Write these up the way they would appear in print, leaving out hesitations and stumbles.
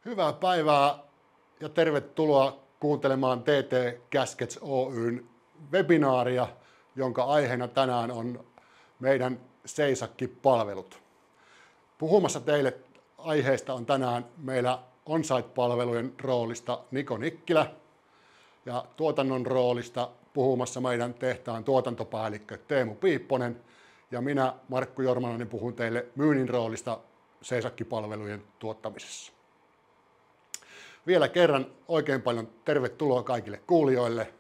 Hyvää päivää ja tervetuloa kuuntelemaan TT Gaskets Oyn webinaaria, jonka aiheena tänään on meidän Seisakki-palvelut. Puhumassa teille aiheesta on tänään meillä on-site-palvelujen roolista Niko Nikkilä ja tuotannon roolista puhumassa meidän tehtaan tuotantopäällikkö Teemu Piipponen ja minä, Markku Jormalainen, puhun teille myynnin roolista Seisakki-palvelujen tuottamisessa. Vielä kerran oikein paljon tervetuloa kaikille kuulijoille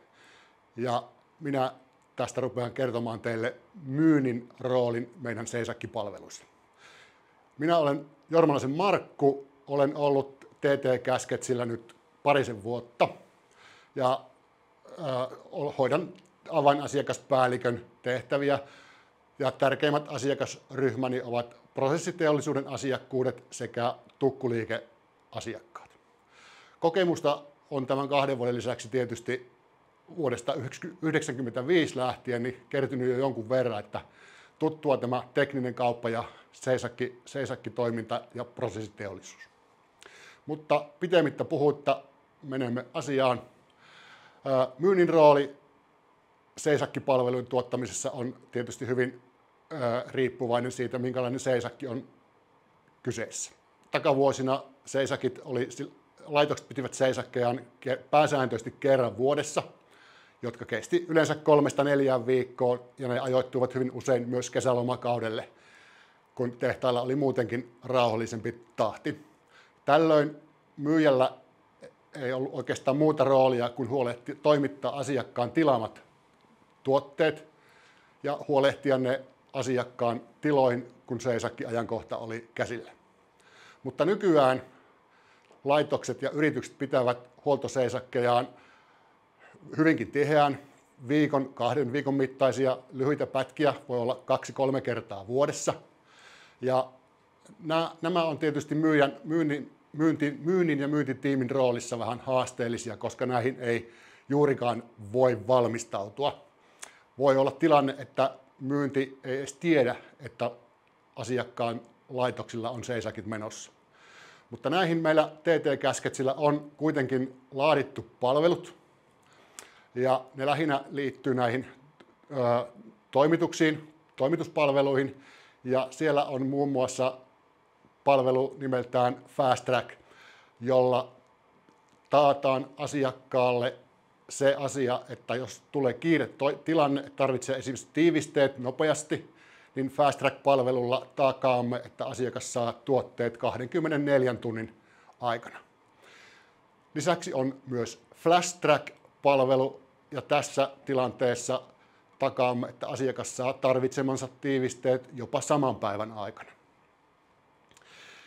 ja minä tästä rupean kertomaan teille myynnin roolin meidän Seisakki-palveluissa. Minä olen Jormalaisen Markku, olen ollut TT Gasketsillä nyt parisen vuotta ja hoidan avainasiakaspäällikön tehtäviä ja tärkeimmät asiakasryhmäni ovat prosessiteollisuuden asiakkuudet sekä tukkuliikeasiakkaat. Kokemusta on tämän 2 vuoden lisäksi tietysti vuodesta 1995 lähtien niin kertynyt jo jonkun verran, että tuttua tämä tekninen kauppa ja Seisakki-toiminta ja prosessiteollisuus. Mutta pitemmittä puhutta menemme asiaan. Myynnin rooli Seisakki-palvelujen tuottamisessa on tietysti hyvin riippuvainen siitä, minkälainen seisakki on kyseessä. Takavuosina laitokset pitivät seisakkejaan pääsääntöisesti kerran vuodessa, jotka kesti yleensä 3-4 viikkoa ja ne ajoittuivat hyvin usein myös kesälomakaudelle, kun tehtailla oli muutenkin rauhallisempi tahti. Tällöin myyjällä ei ollut oikeastaan muuta roolia kuin toimittaa asiakkaan tilaamat tuotteet ja huolehtia ne asiakkaan tiloihin, kun seisakkiajankohta oli käsillä. Mutta nykyään laitokset ja yritykset pitävät huoltoseisakkejaan hyvinkin tiheään, 2 viikon mittaisia lyhyitä pätkiä, voi olla 2-3 kertaa vuodessa. Ja nämä on tietysti myynnin ja myyntitiimin roolissa vähän haasteellisia, koska näihin ei juurikaan voi valmistautua. Voi olla tilanne, että myynti ei edes tiedä, että asiakkaan laitoksilla on seisakit menossa. Mutta näihin meillä TT Gasketsillä on kuitenkin laadittu palvelut ja ne lähinnä liittyy näihin toimituspalveluihin ja siellä on muun muassa palvelu nimeltään Fast Track, jolla taataan asiakkaalle se asia, että jos tulee kiire tilanne, tarvitsee esimerkiksi tiivisteet nopeasti, niin Fast Track-palvelulla takaamme, että asiakas saa tuotteet 24 tunnin aikana. Lisäksi on myös Flash Track-palvelu ja tässä tilanteessa takaamme, että asiakas saa tarvitsemansa tiivisteet jopa saman päivän aikana.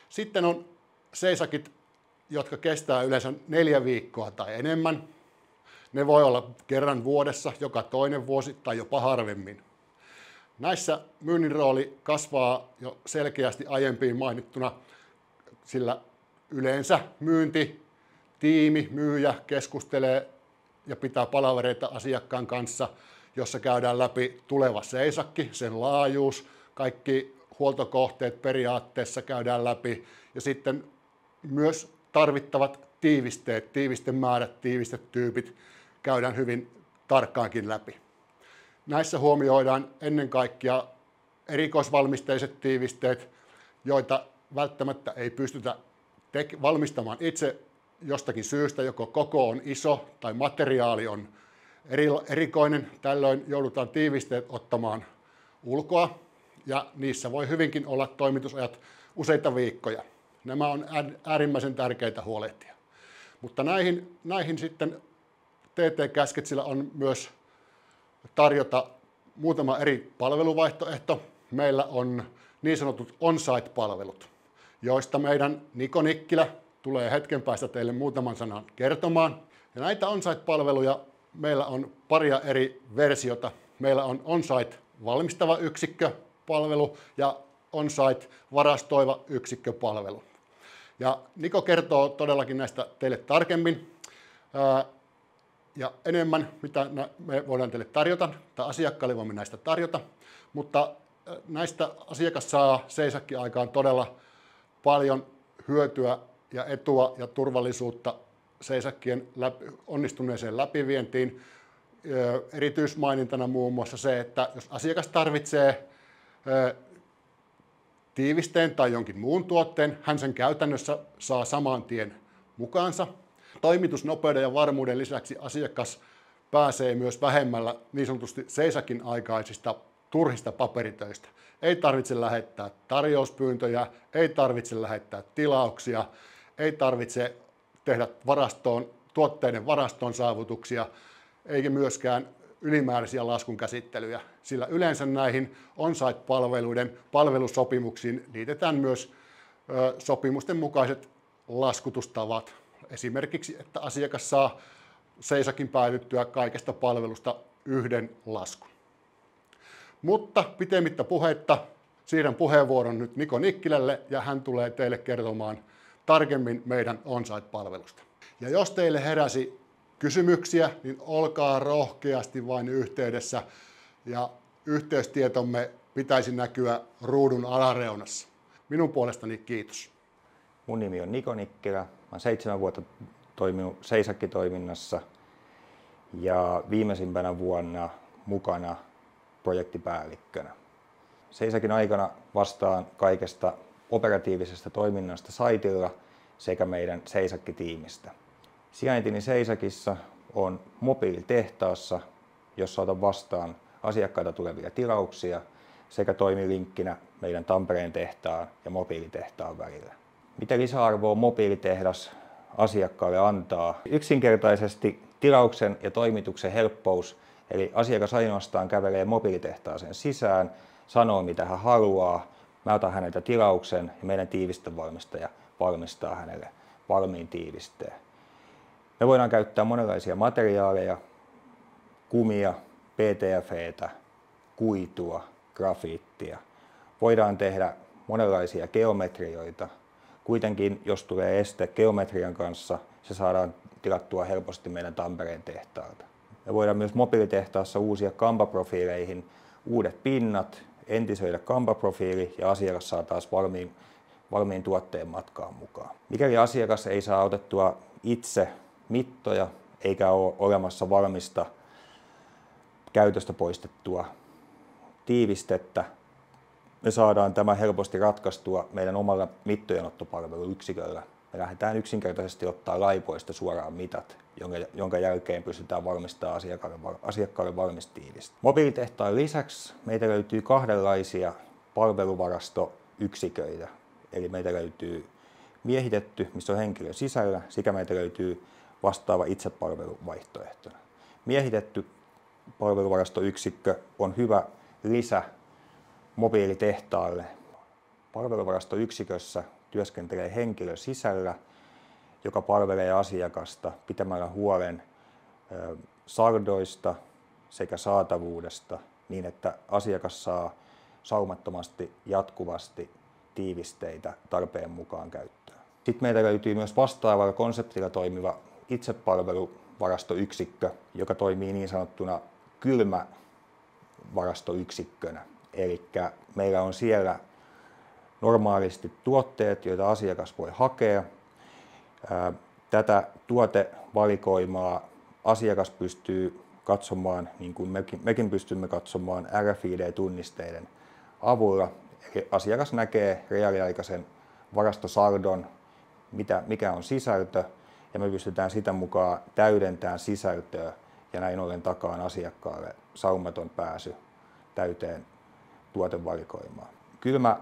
Sitten on seisakit, jotka kestää yleensä 4 viikkoa tai enemmän. Ne voi olla kerran vuodessa, joka toinen vuosi tai jopa harvemmin. Näissä myynnin rooli kasvaa jo selkeästi aiempiin mainittuna, sillä yleensä myyntitiimi, myyjä keskustelee ja pitää palavereita asiakkaan kanssa, jossa käydään läpi tuleva seisakki, sen laajuus, kaikki huoltokohteet periaatteessa käydään läpi ja sitten myös tarvittavat tiivisteet, tiivistemäärät, tiivistetyypit käydään hyvin tarkkaankin läpi. Näissä huomioidaan ennen kaikkea erikoisvalmisteiset tiivisteet, joita välttämättä ei pystytä valmistamaan itse jostakin syystä, joko koko on iso tai materiaali on erikoinen. Tällöin joudutaan tiivisteet ottamaan ulkoa ja niissä voi hyvinkin olla toimitusajat useita viikkoja. Nämä on äärimmäisen tärkeitä huolehtia. Mutta näihin sitten TT Gasketsillä on myös tarjota muutama eri palveluvaihtoehto. Meillä on niin sanotut on-site-palvelut, joista meidän Niko Nikkilä tulee hetken päästä teille muutaman sanan kertomaan. Ja näitä on-site-palveluja meillä on paria eri versiota. Meillä on on-site valmistava yksikköpalvelu ja on-site varastoiva yksikköpalvelu. Ja Niko kertoo todellakin näistä teille tarkemmin. Ja enemmän, mitä me voidaan teille tarjota, tai asiakkaalle voimme näistä tarjota, mutta näistä asiakas saa seisakki-aikaan todella paljon hyötyä ja etua ja turvallisuutta seisakkien onnistuneeseen läpivientiin. Erityismainintana muun muassa se, että jos asiakas tarvitsee tiivisteen tai jonkin muun tuotteen, hän sen käytännössä saa saman tien mukaansa. Toimitusnopeuden ja varmuuden lisäksi asiakas pääsee myös vähemmällä niin sanotusti seisakin aikaisista turhista paperitöistä. Ei tarvitse lähettää tarjouspyyntöjä, ei tarvitse lähettää tilauksia, ei tarvitse tehdä tuotteiden varastoon saavutuksia, eikä myöskään ylimääräisiä laskun käsittelyjä, sillä yleensä näihin on-site-palveluiden palvelusopimuksiin liitetään myös sopimusten mukaiset laskutustavat. Esimerkiksi, että asiakas saa seisakin päätyttyä kaikesta palvelusta yhden laskun. Mutta pitemmittä puheitta siirrän puheenvuoron nyt Niko Nikkilälle ja hän tulee teille kertomaan tarkemmin meidän on-site-palvelusta. Ja jos teille heräsi kysymyksiä, niin olkaa rohkeasti vain yhteydessä ja yhteystietomme pitäisi näkyä ruudun alareunassa. Minun puolestani kiitos. Mun nimi on Niko Nikkilä. Mä olen 7 vuotta toiminut seisakkitoiminnassa ja viimeisimpänä vuonna mukana projektipäällikkönä. Seisakin aikana vastaan kaikesta operatiivisesta toiminnasta saitilla sekä meidän seisakkitiimistä. Sijaintini Seisakissa on mobiilitehtaassa, jossa otan vastaan asiakkailta tulevia tilauksia sekä toimin linkkinä meidän Tampereen tehtaan ja mobiilitehtaan välillä. Mitä lisäarvoa mobiilitehdas asiakkaalle antaa? Yksinkertaisesti tilauksen ja toimituksen helppous, eli asiakas ainoastaan kävelee mobiilitehtaaseen sisään, sanoo mitä hän haluaa, mä otan häneltä tilauksen ja meidän tiivistevalmistaja valmistaa hänelle valmiin tiivisteen. Me voidaan käyttää monenlaisia materiaaleja, kumia, PTF:tä, kuitua, grafiittia. Voidaan tehdä monenlaisia geometrioita. Kuitenkin, jos tulee este geometrian kanssa, se saadaan tilattua helposti meidän Tampereen tehtaalta. Me voidaan myös mobiilitehtaassa uusia kampaprofiileihin uudet pinnat, entisöidä kampaprofiili ja asiakas saa taas valmiin tuotteen matkaan mukaan. Mikäli asiakas ei saa otettua itse mittoja eikä ole olemassa valmista käytöstä poistettua tiivistettä, me saadaan tämä helposti ratkaistua meidän omalla mittojenottopalveluyksiköllä. Me lähdetään yksinkertaisesti ottaa laipoista suoraan mitat, jonka jälkeen pystytään valmistamaan asiakkaalle valmis tiiviste. Mobiilitehtaan lisäksi meitä löytyy kahdenlaisia palveluvarastoyksiköitä. Eli meitä löytyy miehitetty, missä on henkilö sisällä, sekä meitä löytyy vastaava itsepalveluvaihtoehtona. Miehitetty palveluvarastoyksikkö on hyvä lisä mobiilitehtaalle. Palveluvarastoyksikössä työskentelee henkilö sisällä, joka palvelee asiakasta pitämällä huolen saldoista sekä saatavuudesta niin, että asiakas saa saumattomasti jatkuvasti tiivisteitä tarpeen mukaan käyttöön. Sitten meiltä löytyy myös vastaavalla konseptilla toimiva itsepalveluvarastoyksikkö, joka toimii niin sanottuna kylmävarastoyksikkönä. Eli meillä on siellä normaalisti tuotteet, joita asiakas voi hakea. Tätä tuotevalikoimaa asiakas pystyy katsomaan, niin kuin mekin pystymme katsomaan RFID-tunnisteiden avulla. Eli asiakas näkee reaaliaikaisen varastosaldon, mikä on sisältö, ja me pystytään sitä mukaan täydentämään sisältöä ja näin ollen takaan asiakkaalle saumaton pääsy täyteen tuotevalikoimaan. Kylmä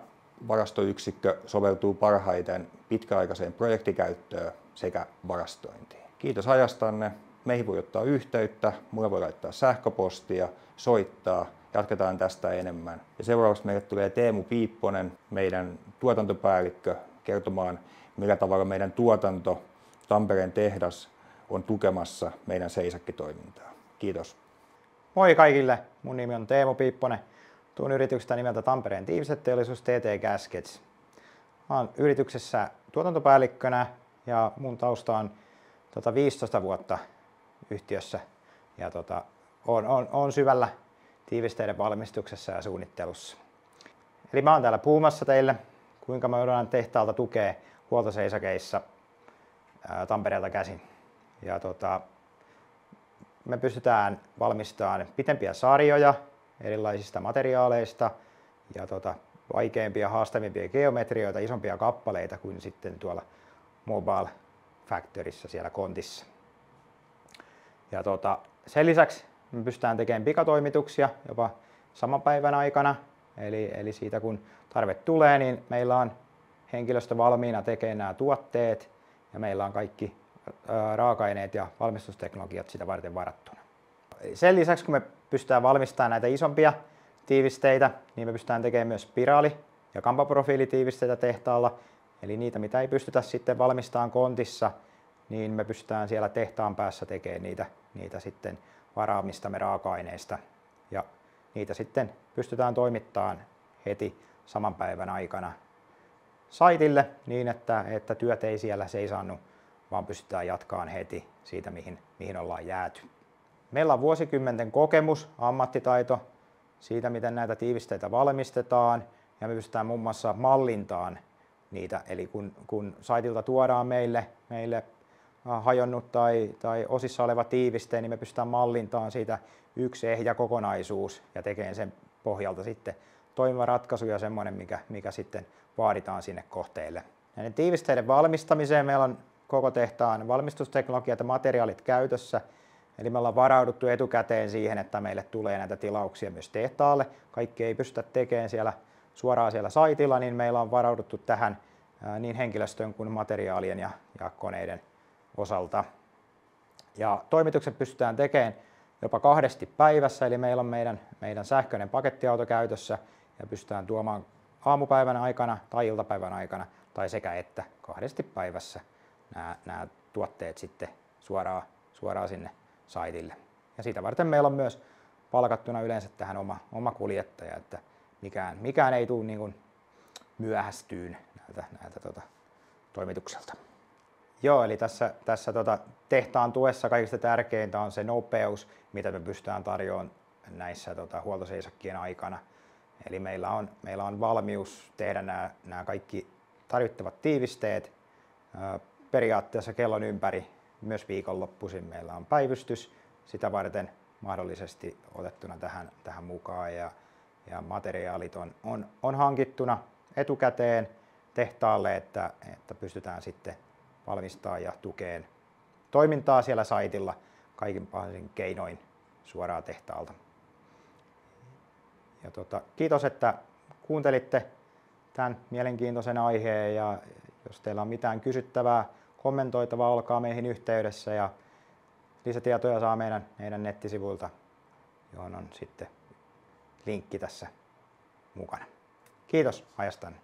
varastoyksikkö soveltuu parhaiten pitkäaikaiseen projektikäyttöön sekä varastointiin. Kiitos ajastanne. Meihin voi ottaa yhteyttä, mulle voi laittaa sähköpostia, soittaa. Jatketaan tästä enemmän. Ja seuraavaksi meille tulee Teemu Piipponen, meidän tuotantopäällikkö, kertomaan millä tavalla meidän tuotanto, Tampereen tehdas, on tukemassa meidän seisakkitoimintaa. Kiitos. Moi kaikille, mun nimi on Teemu Piipponen. Tuun yrityksestä nimeltä Tampereen tiivisteteollisuus TT Gaskets. Mä oon yrityksessä tuotantopäällikkönä ja mun tausta on 15 vuotta yhtiössä ja on syvällä tiivisteiden valmistuksessa ja suunnittelussa. Eli mä oon täällä puhumassa teille, kuinka me voidaan tehtaalta tukea huoltoseisakeissa Tampereelta käsin. Ja me pystytään valmistamaan pitempiä sarjoja erilaisista materiaaleista ja vaikeampia, haastavimpia geometrioita, isompia kappaleita kuin sitten tuolla Mobile Factoryssä siellä kontissa. Ja sen lisäksi me pystytään tekemään pikatoimituksia jopa saman päivän aikana. Eli siitä kun tarve tulee, niin meillä on henkilöstö valmiina tekemään nämä tuotteet ja meillä on kaikki raaka-aineet ja valmistusteknologiat sitä varten varattuna. Sen lisäksi kun me pystytään valmistamaan näitä isompia tiivisteitä, niin me pystytään tekemään myös spiraali- ja kampaprofiilitiivisteitä tehtaalla. Eli niitä, mitä ei pystytä sitten valmistamaan kontissa, niin me pystytään siellä tehtaan päässä tekemään niitä sitten varaamistamme raaka-aineista. Ja niitä sitten pystytään toimittamaan heti saman päivän aikana saitille niin, että työt ei siellä seisannut, vaan pystytään jatkamaan heti siitä, mihin ollaan jääty. Meillä on vuosikymmenten kokemus, ammattitaito siitä, miten näitä tiivisteitä valmistetaan, ja me pystytään muun muassa mallintaan niitä. Eli kun saitilta tuodaan meille hajonnut tai osissa oleva tiiviste, niin me pystytään mallintaan siitä yksi ehjä kokonaisuus ja tekemään sen pohjalta sitten toimiva ratkaisu ja semmoinen, mikä sitten vaaditaan sinne kohteelle. Näiden tiivisteiden valmistamiseen meillä on koko tehtaan valmistusteknologiat ja materiaalit käytössä. Eli me ollaan varauduttu etukäteen siihen, että meille tulee näitä tilauksia myös tehtaalle. Kaikki ei pystytä tekemään suoraan siellä saitilla, niin meillä on varauduttu tähän niin henkilöstön kuin materiaalien ja koneiden osalta. Ja toimitukset pystytään tekemään jopa 2 päivässä, eli meillä on meidän sähköinen pakettiauto käytössä ja pystytään tuomaan aamupäivän aikana tai iltapäivän aikana tai sekä että 2 päivässä nämä tuotteet sitten suoraan sinne saitille. Ja siitä varten meillä on myös palkattuna yleensä tähän oma kuljettaja, että mikään ei tule niin kuin myöhästyyn näiltä toimitukselta. Joo, eli tässä tehtaan tuessa kaikista tärkeintä on se nopeus, mitä me pystytään tarjoamaan näissä huoltoseisakkien aikana. Eli meillä on valmius tehdä nämä kaikki tarvittavat tiivisteet periaatteessa kellon ympäri. Myös viikonloppuisin meillä on päivystys sitä varten mahdollisesti otettuna tähän mukaan ja materiaalit on hankittuna etukäteen tehtaalle, että pystytään sitten valmistamaan ja tukeen toimintaa siellä saitilla kaikin mahdollisin keinoin suoraan tehtaalta. Ja kiitos, että kuuntelitte tämän mielenkiintoisen aiheen ja jos teillä on mitään kysyttävää, kommentoitavaa, olkaa meihin yhteydessä ja lisätietoja saa meidän nettisivuilta, johon on sitten linkki tässä mukana. Kiitos ajastanne.